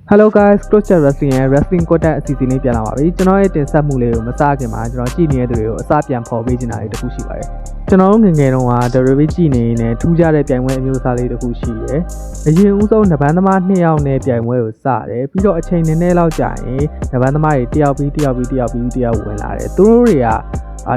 Hello guys, Crosschat Wrestling ရဲ့ Wrestling Content အစီအစဉ်လေးပြန်လာပါပြီ။ကျွန်တော်ရဲ့တင်ဆက်မှုလေးကိုမစခင်မှာကျွန်တော်ကြည့်နေတဲ့သူတွေကိုအစပြန်ဖော်ပေးချင်တာလေးတစ်ခုရှိပါတယ်။ကျွန်တော်တို့ငယ်ငယ်တုန်းက WWE ကြည့်နေနေထူးခြားတဲ့ပြိုင်ပွဲအမျိုးအစားလေးတစ်ခုရှိတယ်။အရင်ဦးဆုံးနဘန်းသမား2ယောက်နဲ့ပြိုင်ပွဲကိုစတယ်။ပြီးတော့အချိန်နည်းနည်းလောက်ကြာရင်နဘန်းသမားတွေတယောက်ပြီးတယောက်ဝင်လာတယ်။သူတို့တွေက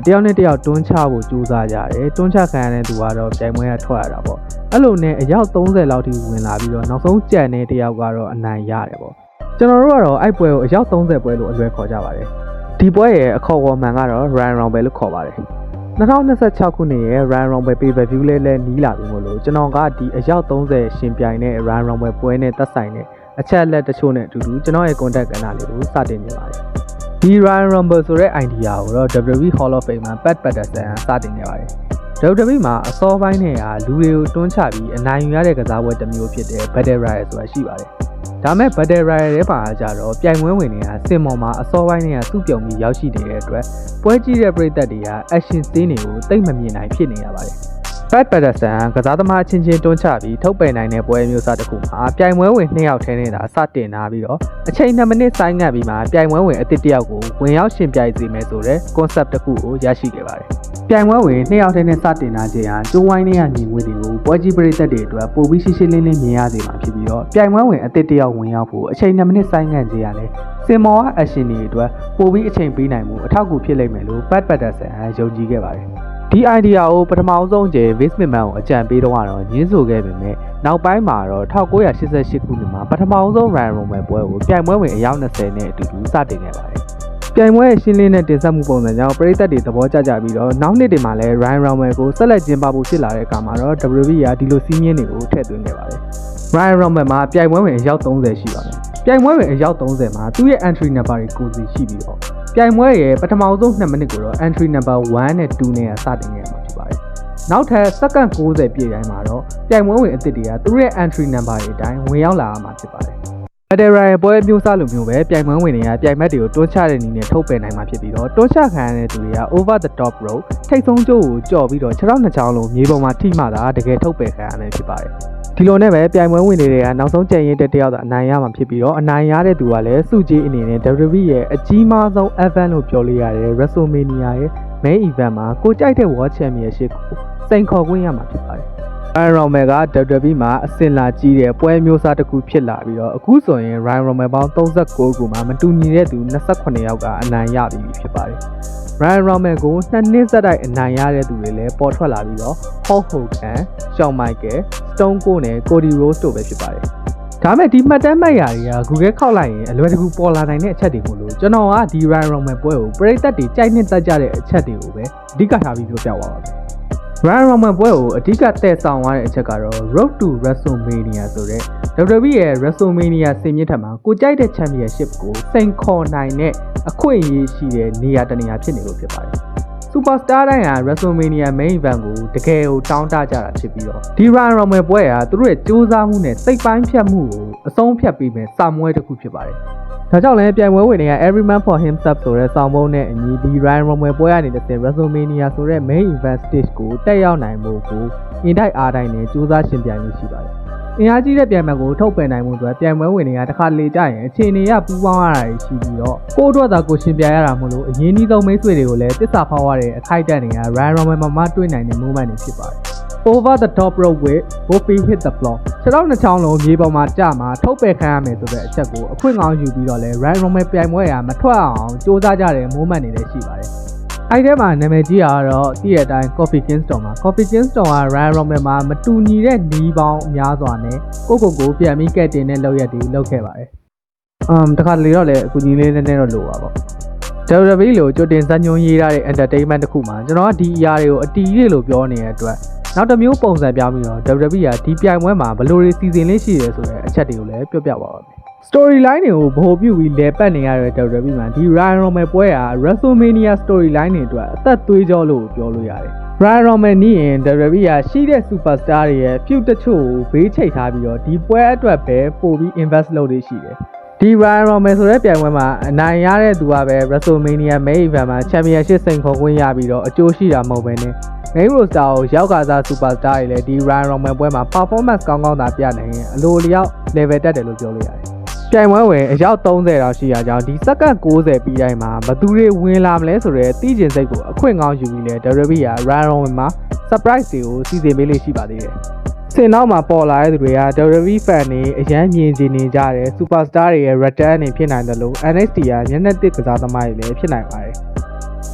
တယောက်နဲ့တယောက်တွန်းချဖို့ကြိုးစားကြတယ်။တွန်းချခံရတဲ့သူကတော့ပြိုင်ပွဲကထွက်ရတာပေါ့။အဲ့လိုနဲ့အယောက်30လောက်ထိဝင်လာပြီးတော့နောက်ဆုံးကြံတဲ့တယောက်ကတော့အနိုင်ရတယ်ပေါ့။ကျွန်တော်တို့ကတော့အဲ့ပွဲကိုအယောက်30ပွဲလို့အလွဲခေါ်ကြပါတယ်။ဒီပွဲရဲ့အခေါ်အဝေါ်မှန်ကတော့ Royal Rumble လို့ခေါ်ပါတယ်။2026ခုနှစ်ရဲ့ Royal Rumble Pay-Per-View လေးလည်းနီးလာပြီမို့လို့ကျွန်တော်ကဒီအယောက်30ရှင်ပြိုင်တဲ့ Royal Rumble ပွဲနဲ့သက်ဆိုင်တဲ့အချက်အလက်တချို့နဲ့အတူတူကျွန်တော်ရဲ့ contact ကဏ္ဍလေးကိုစတင်နေပါတယ်။ဒီ Royal Rumble ဆိုတဲ့ idea ကိုတော့ WWE Hall of Fame မှာ Pat Patterson စတင်နေပါတယ်။ WWE မှာအစောပိုင်းနဲ့လူတွေကိုတွန်းချပြီးအနိုင်ယူရတဲ့ကစားပွဲတစ်မျိုးဖြစ်တဲ့ Battle Royale ဆိုတာရှိပါတယ်။ဒါမဲ့ Battle Royale ရဲ့ပါကြတော့ပြိုင်ပွဲဝင်တွေကစင်မော်မှာအစောပိုင်းနဲ့စုပြုံပြီးရောက်ရှိနေတဲ့အတွက်ပွဲကြည့်တဲ့ပရိသတ်တွေက action scene တွေကိုသိမ့်မမြင်နိုင်ဖြစ်နေရပါတယ်။ Pat Patterson ကစားသမားချင်းချင်းတွန်းချပြီးထုတ်ပယ်နိုင်တဲ့ပွဲမျိုးစားတစ်ခုမှာပြိုင်ပွဲဝင်2ယောက်ထဲနေတာစတင်လာပြီးတော့အချိန်2မိနစ်ဆိုင်းငံ့ပြီးမှပြိုင်ပွဲဝင်အသစ်တစ်ယောက်ကိုဝင်ရောက်ရှင်ပြိုင်စေမယ်ဆိုတဲ့ concept တစ်ခုကိုရရှိခဲ့ပါတယ်။ပြိုင်ပွဲဝင်2ယောက်ထဲနဲ့စတင်လာခြင်းဟာကျိုးဝိုင်းနဲ့ညီငွေတွေကိုပွဲကြီးပရိသတ်တွေအတွက်ပိုပြီးရှင်းလင်းမြင်ရစေမှာဖြစ်ပြီးတော့ပြိုင်ပွဲဝင်အသစ်တစ်ယောက်ဝင်ရောက်ဖို့အချိန်2မိနစ်ဆိုင်းငံ့ခြင်းရလဲစင်မော် action တွေအတွက်ပိုပြီးအချိန်ပေးနိုင်မှုအထောက်အကူဖြစ်လိမ့်မယ်လို့ Pat Patterson ယုံကြည်ခဲ့ပါတယ်။ဒီ idea ကိုပထမဆုံးကျ Vince McMahon ကိုအကြံပေးတော့ညင်းဆိုခဲ့ပေမဲ့နောက်ပိုင်းမှာတော့1988ခုနှစ်မှာပထမဆုံး Royal Rumble ပွဲကိုပြိုင်ပွဲဝင်အယောက်20နဲ့အတူတူစတင်ခဲ့ပါတယ်။ပြိုင်ပွဲရဲ့ရှင်းလင်းတဲ့တင်ဆက်မှုပုံစံကြောင့်ပရိသတ်တွေသဘောကျကြပြီးတော့နောက်နှစ်တွေမှာလည်း Royal Rumble ကိုဆက်လက်ကျင်းပဖို့ဖြစ်လာတဲ့အခါမှာတော့ WWE ကဒီလိုစီးမြင်တွေကိုထည့်သွင်းခဲ့ပါတယ်။ Royal Rumble မှာပြိုင်ပွဲဝင်အယောက်30ရှိပါတယ်။ပြိုင်ပွဲဝင်အယောက်30မှာသူ့ရဲ့ entry number တွေကိုစီရှိပြီးတော့ပြိုင်ပွဲရဲ့ပထမဆုံး2မိနစ်ကိုတော့ entry number 1နဲ့2နဲ့စတင်ခဲ့မှာဖြစ်ပါတယ်။နောက်ထပ်စက္ကန့်60ပြည့်တိုင်းမှာတော့ပြိုင်ပွဲဝင်အသစ်တွေကသူတို့ရဲ့ entry number တွေအတိုင်းဝင်ရောက်လာမှာဖြစ်ပါတယ်။ Battle Royale ပွဲမျိုးစားလိုမျိုးပဲပြိုင်ပွဲဝင်တွေကပြိုင်ဘက်တွေကိုတွန်းချတဲ့နည်းနဲ့ထုတ်ပယ်နိုင်မှာဖြစ်ပြီးတော့တွန်းချခံရတဲ့သူတွေက over the top rope ထိပ်ဆုံးကျိုးကိုကြော်ပြီးတော့ခြေထောက်နှစ်ချောင်းလုံးမြေပေါ်မှာထိမှသာတကယ်ထုတ်ပယ်ခံရမယ်ဖြစ်ပါတယ်။ဒီလိုနဲ့ပဲပြိုင်ပွဲဝင်တွေကနောက်ဆုံးကြံရင်တဲ့တယောက်သာအနိုင်ရမှာဖြစ်ပြီးတော့အနိုင်ရတဲ့သူကလည်းစုကြီးအနေနဲ့ WWE ရဲ့အကြီးမားဆုံး event လို့ပြောလို့ရတယ် WrestleMania ရဲ့ main event မှာကိုကြိုက်တဲ့ World Championship ကိုစိန်ခေါ်ခွင့်ရမှာဖြစ်ပါတယ်။ Royal Rumble က WWE မှာအစင်လာကြီးတဲ့ပွဲမျိုးစားတစ်ခုဖြစ်လာပြီးတော့အခုဆိုရင် Royal Rumble ပေါင်း39ခုမှာမတူညီတဲ့သူ28ယောက်ကအနိုင်ရပြီဖြစ်ပါတယ်။ Royal Rumble ကို2နှစ်ဆက်တိုက်အနိုင်ရတဲ့သူတွေလည်းပေါ်ထွက်လာပြီးတော့ Hulk Hogan, Shawn Michaels, Stone Cold နဲ့ Cody Rhodes တို့ပဲဖြစ်ပါတယ်။ဒါမဲ့ဒီမှတ်တမ်းမှတ်ရာတွေက Google ခောက်လိုက်ရင်အလွယ်တကူပေါ်လာနိုင်တဲ့အချက်တွေမို့လို့ကျွန်တော်ကဒီ Royal Rumble ပွဲကိုပရိသတ်တွေကြိုက်နှစ်သက်ကြတဲ့အချက်တွေကိုပဲအဓိကထားပြီးပြောပြပါမယ်။ Royal Rumble ပွဲကိုအဓိကတည်ဆောင်ရတဲ့အချက်ကတော့ Road to WrestleMania ဆိုတဲ့ WWE ရဲ့ WrestleMania စင်မြင့်ထက်မှာကိုကြိုက်တဲ့ Championship ကိုစိန်ခေါ်နိုင်တဲ့အခွင့်အရေးရှိတဲ့နေရာတနေရာဖြစ်နေလို့ဖြစ်ပါတယ်။ Superstar တိုင်းဟာ WrestleMania main event ကိုတကယ်ကိုတောင်းတကြတာဖြစ်ပြီးတော့ဒီ Royal Rumble ပွဲကသူတို့ရဲ့စူးစမ်းမှုနဲ့စိတ်ပိုင်းဖြတ်မှုကိုအဆုံးဖြတ်ပေးမယ်စာမွဲတစ်ခုဖြစ်ပါတယ်။ဒါကြောင့်လည်းပြိုင်ပွဲဝင်တွေက Every Man for Himself ဆိုတဲ့စောင်းပုံးနဲ့အညီဒီ Royal Rumble ပွဲကနေတစ်ဆင့် WrestleMania ဆိုတဲ့ main event stage ကိုတက်ရောက်နိုင်ဖို့ကိုအင်တိုက်အားတိုင်းနဲ့စူးစမ်းရှင်ပြိုင်လို့ရှိပါတယ်။အင်အားကြီးတဲ့ပြိုင်ပွဲကိုထုတ်ပယ်နိုင်မှုအတွက်ပြိုင်ပွဲဝင်တွေကတစ်ခါလေကြရင်အခြေအနေရပူးပေါင်းရတာရှိပြီးတော့ကိုယ့်အတွက်သာကိုရှင်ပြိုင်ရတာမို့လို့အရင်ကြီးဆုံးမိတ်ဆွေတွေကိုလည်းတစ္ဆာဖောက်ရတဲ့အခိုက်အတန့်တွေက Royal Rumble မှာတွေ့နိုင်တဲ့ moment တွေဖြစ်ပါတယ်။ Over the top rope with both feet hit the floor ခြေထောက်နှစ်ချောင်းလုံးမြေပေါ်မှာကျမှာထုတ်ပယ်ခံရမယ်ဆိုတဲ့အချက်ကိုအခွင့်ကောင်းယူပြီးတော့လဲ Royal Rumble ပြိုင်ပွဲကမထွက်အောင်စူးစမ်းကြတဲ့ moment တွေလည်းရှိပါတယ်။အဲ့ဒီမှာနာမည်ကြီးကတော့တည့်ရတိုင်း Kofi Kingston မှာ Kofi Kingston က Royal Rumble မှာမတူညီတဲ့နီးပေါင်းများစွာနဲ့ကိုပြန်ပြီးကက်တင်တဲ့လောက်ရက်တွေလုပ်ခဲ့ပါတယ်။တခါတလေတော့လည်းအကူကြီးလေးနည်းနည်းတော့လိုပါပေါ့။ WWE လို့ကြိုတင်ဇာတ်ညွှန်းရေးထားတဲ့ entertainment တစ်ခုမှာကျွန်တော်ကဒီအရာတွေကိုအတီးလေးလို့ပြောနေတဲ့အတွက်နောက်တစ်မျိုးပုံစံပြောင်းပြီးတော့ WWE ကဒီပြိုင်ပွဲမှာဘယ်လိုတွေစီစဉ်လေးရှိရဲဆိုတဲ့အချက်တွေကိုလည်းပြောပြပါမယ်။ Storyline တွေကိုဗဟိုပြုပြီးလဲပတ်နေရတဲ့ WWE မှာဒီ Royal Rumble ပွဲက WrestleMania Storyline တွေအတွက်အသက်သွေးကြောလို့ပြောလို့ရတယ်။ Royal Rumble နီးရင် WWE ကရှိတဲ့ Superstar တွေရဲ့ feud တချို့ကိုဘေးချိတ်ထားပြီးတော့ဒီပွဲအတွက်ပဲပို့ပြီး invest လုပ်နေရှိတယ်။ဒီ Royal Rumble ဆိုတဲ့ပြိုင်ပွဲမှာအနိုင်ရတဲ့သူကပဲ WrestleMania main event မှာ Championship စိန်ခေါ်ခွင့်ရပြီးတော့အကျိုးရှိတာမဟုတ်ဘဲနဲ့ main roster ကိုရောက်ကစား Superstar တွေလည်းဒီ Royal Rumble ပွဲမှာ performance ကောင်းကောင်းသာပြနိုင်ရင်အလိုလျောက် level တက်တယ်လို့ပြောလို့ရတယ်။ ပြိုင်ပွဲဝင်အယောက်30တောင်ရှိရကြောင်းဒီစက္ကန့်60ပြီးတိုင်းမှာဘသူတွေဝင်လာမလဲဆိုတဲ့သိကျင်စိတ်ကိုအခွင့်ကောင်းယူပြီးလဲ WWE က Round Robin မှာ surprise တွေကိုစီစဉ်ပေးလေးရှိပါသေးတယ်။စင်နောက်မှာပေါ်လာတဲ့သူတွေက WWE fan တွေအရန်မြင်ကျင်နေကြတဲ့ superstar တွေရဲ့ return အနေဖြစ်နိုင်တယ်လို့ NXT ကညနေတစ်ကစားသမားတွေလည်းဖြစ်နိုင်ပါတယ်။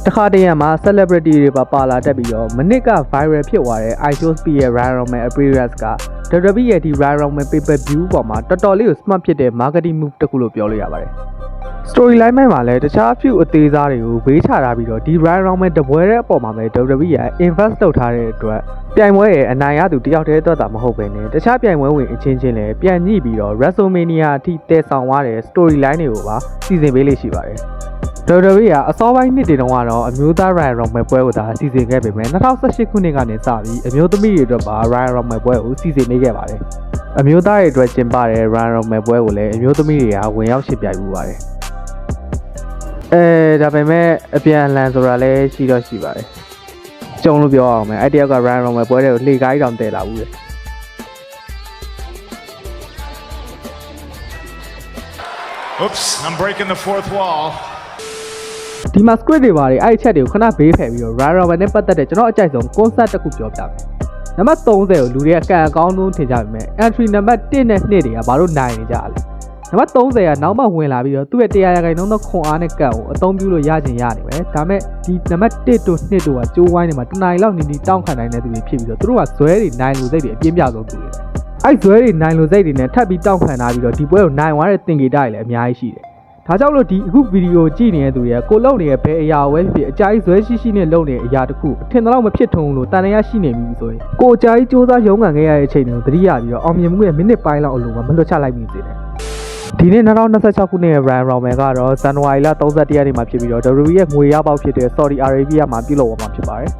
တခါတရံမှာ celebrity တွေပါလာတက်ပြီးတော့မနစ်က viral ဖြစ်သွားတဲ့ iShowSpeed ရဲ့ Round Robin appearance က WWE ရဲ့ဒီ Round Robin pay-per-view ပေါ်မှာတော်တော်လေးကို smart ဖြစ်တဲ့ marketing move တစ်ခုလို့ပြောလို့ရပါတယ်။ storyline မှာလည်းတခြား few အသေးစားတွေကိုဘေးချထားပြီးတော့ဒီ Round Robin တပွဲတဲ့အပေါ်မှာပဲ WWE က invest လုပ်ထားတဲ့အတွက်ပြိုင်ပွဲရဲ့အနိုင်ရသူတယောက်တည်းအတွက်သာမဟုတ်ဘဲနဲ့တခြားပြိုင်ပွဲဝင်အချင်းချင်းလည်းပြန်ညှိပြီးတော့ WrestleMania အထိတည်ဆောင်သွားတဲ့ storyline တွေကိုပါစီစဉ်ပေးလေးရှိပါတယ်။ WWE ကအစောပိုင်းနှစ်တွေတုန်းကတော့အမျိုးသား Royal Rumble ပွဲကိုသာစီစဉ်ခဲ့ပေမဲ့2018ခုနှစ်ကနေစပြီးအမျိုးသမီးတွေအတွက်ပါ Royal Rumble ပွဲကိုစီစဉ်နေခဲ့ပါတယ်။အမျိုးသားတွေအတွက်ကျင်းပတဲ့ Royal Rumble ပွဲကိုလည်းအမျိုးသမီးတွေကဝင်ရောက်ရှင်ပြိုင်မှုပါတယ်။ဒါပေမဲ့အပြန်အလှန်ဆိုတာလည်းရှိပါတယ်။ကြုံလို့ပြောအောင်မယ်အဲ့တယောက်က Royal Rumble ပွဲတွေကိုလှေကားကြီးတောင်တည်လာဘူးလေ။ Oops, I'm breaking the fourth wall. ဒီမှာ script တွေပါတယ်အဲ့ဒီချက်တွေကိုခဏဘေးဖယ်ပြီးတော့ Royal Rumble နဲ့ပတ်သက်တဲ့ကျွန်တော်အကြိုက်ဆုံး concept တစ်ခုပြောပြမယ်။နံပါတ်30ကိုလူတွေကကန်အကောင်းဆုံးထင်ကြပေမဲ့ entry နံပါတ်1နဲ့2တွေကဘာလို့နိုင်နေကြလဲ။နံပါတ်30ကနောက်မှဝင်လာပြီးတော့သူ့ရဲ့100%သောခွန်အားနဲ့ကန်ကိုအသုံးပြုလို့ရချင်ရနေပဲ။ဒါမဲ့ဒီနံပါတ်1တို့2တို့ကကျိုးဝိုင်းနေမှာတနားရီလောက်နီတောင်းခံနိုင်တဲ့သူတွေဖြစ်ပြီးတော့သူတို့ကဇွဲတွေနိုင်လို့စိတ်တွေအပြင်းပြဆုံးသူတွေ။အဲ့ဇွဲတွေနိုင်လို့စိတ်တွေနဲ့ထပ်ပြီးတောင်းခံလာပြီးတော့ဒီပွဲကိုနိုင်သွားတဲ့သင်္ကေတတွေလည်းအများကြီးရှိတယ်။ဒါကြောင့်လို့ဒီအခုဗီဒီယိုကြည့်နေတဲ့သူတွေကကိုလုံနေတဲ့ဘယ်အရာဝဲဖြစ်အကြိုက်ဇွဲရှိနဲ့လုံနေတဲ့အရာတစ်ခုအထင်တော့မဖြစ်ထုံလို့တန်ရရှိနေပြီဆိုရင်ကိုအကြိုက်စူးစမ်းရုန်းကန်ခဲ့ရတဲ့အချိန်တွေကိုသတိရပြီးတော့အောင်မြင်မှုရဲ့မိနစ်ပိုင်းလောက်အလိုမှာမလွတ်ချလိုက်မိစေတယ်ဒီနေ့2026ခုနှစ်ရဲ့ Royal Rumble ကတော့ဇန်နဝါရီလ31ရက်နေ့မှာဖြစ်ပြီးတော့ WWE ရဲ့ငွေရပေါက်ဖြစ်တဲ့ Saudi Arabia မှာပြုလုပ်မှာဖြစ်ပါတယ်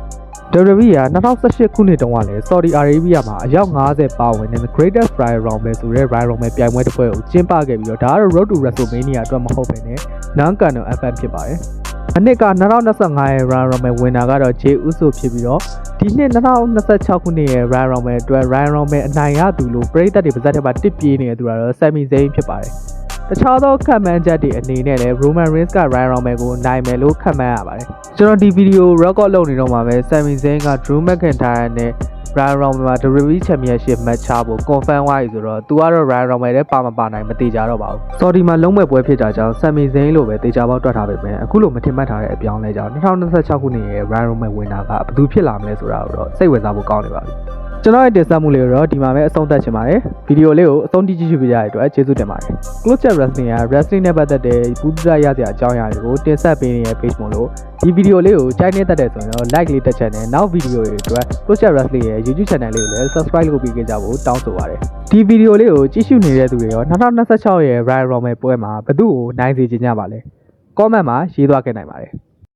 WWE က2018ခုနှစ်တုန်းကလည်း Saudi Arabia မှာအယောက်50ပါဝင်တဲ့ The Greatest Royal Rumble ဆိုတဲ့ Royal Rumble ပြိုင်ပွဲတစ်ပွဲကိုကျင်းပခဲ့ပြီးတော့ဒါကတော့ Road to WrestleMania အတွက်မဟုတ်ဘဲနဲ့ Non-Canon FM ဖြစ်ပါတယ်။အနှစ်က2025ရဲ့ Royal Rumble ဝင်တာကတော့ Jey Uso ဖြစ်ပြီးတော့ဒီနှစ်2026ခုနှစ်ရဲ့ Royal Rumble အတွက် Royal Rumble အနိုင်ရသူလို့ပရိသတ်တွေပါဇက်ထဲမှာတစ်ပြေးနေတဲ့သူကတော့ Sami Zayn ဖြစ်ပါတယ်။တခြားသောခံမှန်းချက်တွေအနေနဲ့လည်း Roman Reigns က Royal Rumble ကိုနိုင်မယ်လို့ခံမှန်းရပါတယ်။ကျွန်တော်ဒီဗီဒီယို record လုပ်နေတော့မှာပဲ Sami Zayn က Drew McIntyre နဲ့ Royal Rumble မှာ WWE Championship match ချဖို့ confirm သွားပြီဆိုတော့သူကတော့ Royal Rumble ထဲပါမပါနိုင်မသိကြတော့ပါဘူး။ Saudi မှာလုံးဝပွဲဖြစ်တာကြောင့် Sami Zayn လို့ပဲတေချာပေါက်တွက်ထားပေမဲ့အခုလိုမထင်မှတ်ထားတဲ့အပြောင်းလဲကြောင့်2026ခုနှစ်ရဲ့ Royal Rumble ဝင်တာကဘယ်သူဖြစ်လာမလဲဆိုတာကိုတော့စိတ်ဝင်စားဖို့ကောင်းနေပါပြီ။ကျွန်တော်ရဲ့တင်ဆက်မှုလေးကိုတော့ဒီမှာပဲအဆုံးသတ်ချင်ပါတယ်ဗီဒီယိုလေးကိုအဆုံးထိကြည့်ရှုပေးကြတဲ့အတွက်ကျေးဇူးတင်ပါတယ် Close Chat Wrestling က Wrestling နဲ့ပတ်သက်တဲ့ဘူးသရရစရာအကြောင်းအရာတွေကိုတင်ဆက်ပေးနေတဲ့ page မို့လို့ဒီဗီဒီယိုလေးကိုကြိုက်နေတတ်တဲ့ဆိုရင်တော့ like လေးတက်ချက်နဲ့နောက်ဗီဒီယိုတွေအတွက် Close Chat Wrestling ရဲ့ YouTube channel လေးကိုလည်း subscribe လုပ်ပြီးကြဖို့တောင်းဆိုပါတယ်ဒီဗီဒီယိုလေးကိုကြည့်ရှုနေတဲ့သူတွေရော2026ရဲ့ Royal Rumble ပွဲမှာဘယ်သူ့ကိုနိုင်စေချင်ကြပါလဲ comment မှာရေးသွားခဲ့နိုင်ပါတယ်